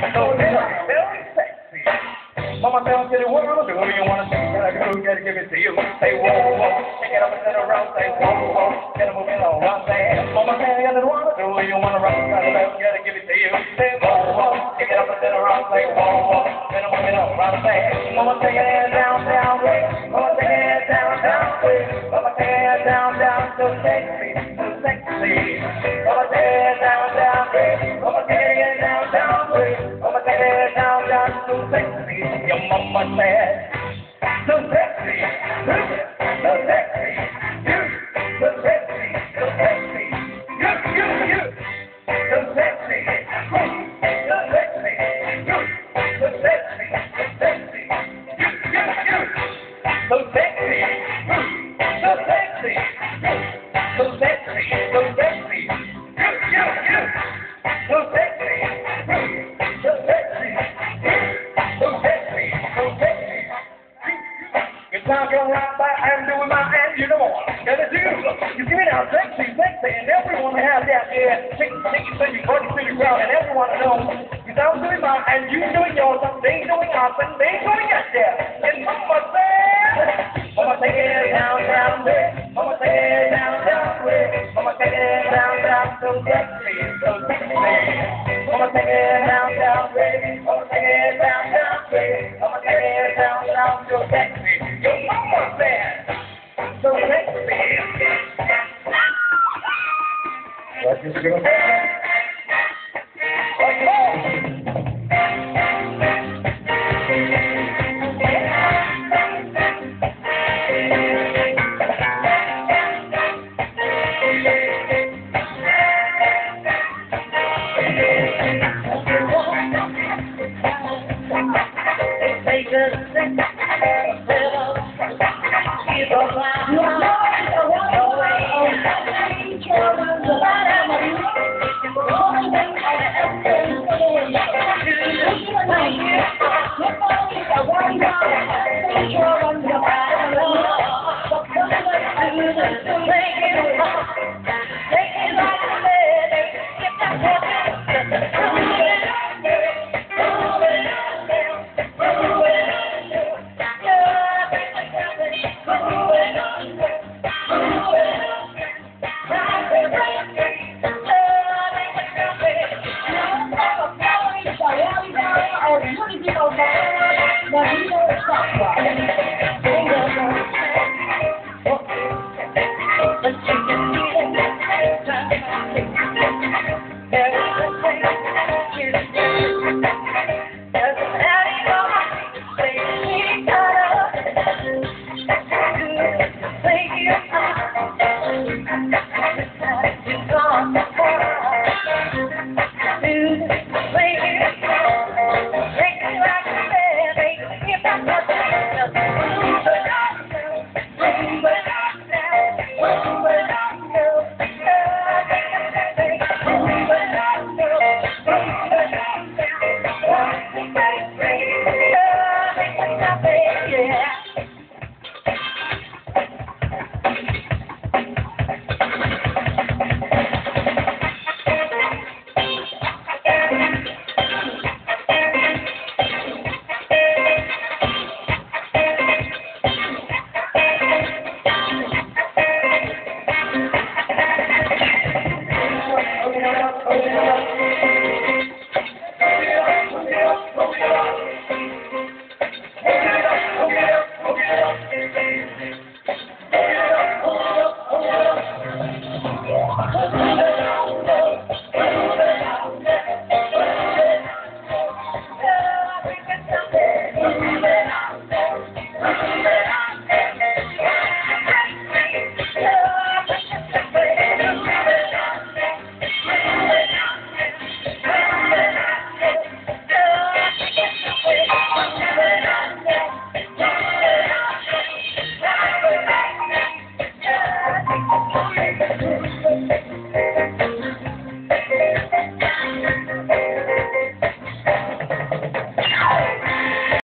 So very sexy. Mama tell me what I'm doing. You wanna see that I do? Gotta give it to you. Say whoa, whoa, take it up and turn around. Say whoa, whoa, get it moving on. I'm saying, Mama tell me what I wanna do. You wanna rock the left? Gotta give it to you. Say whoa, whoa, take it up and turn around. Say whoa, whoa, get it moving on. I'm saying, Mama take it down, down, way. Mama take it down, down, way. Mama take it down, down, so sexy, so sexy. Mama take it down, down, way. Mama take it down, down, way. Mama take it down, down, so sexy. Your mama said, so sexy, so sexy, you, so sexy, so sexy, you, so sexy, so sexy, you, so sexy, so sexy, you, so sexy, so sexy, so sexy, so sexy, you, so sexy, so sexy, so sexy, so sexy. It's time to ride by and doing my hand, you know what I'm gonna do. You see me now, sexy, sexy, and everyone has that there. Shake, shake, shake, you body to the ground, and everyone knows. Because I'm doing mine, and you doing yours, and they doing ours, and they doing us there. And Mama said, Mama take it down, down, way. Mama take it down, down, way. Mama take it down, down, so sexy, so sexy. Mama take it down, down, way. Mama take it down, down, way. Mama take it down, down, so sexy. Your mama said, so sexy. What you gonna say? Let's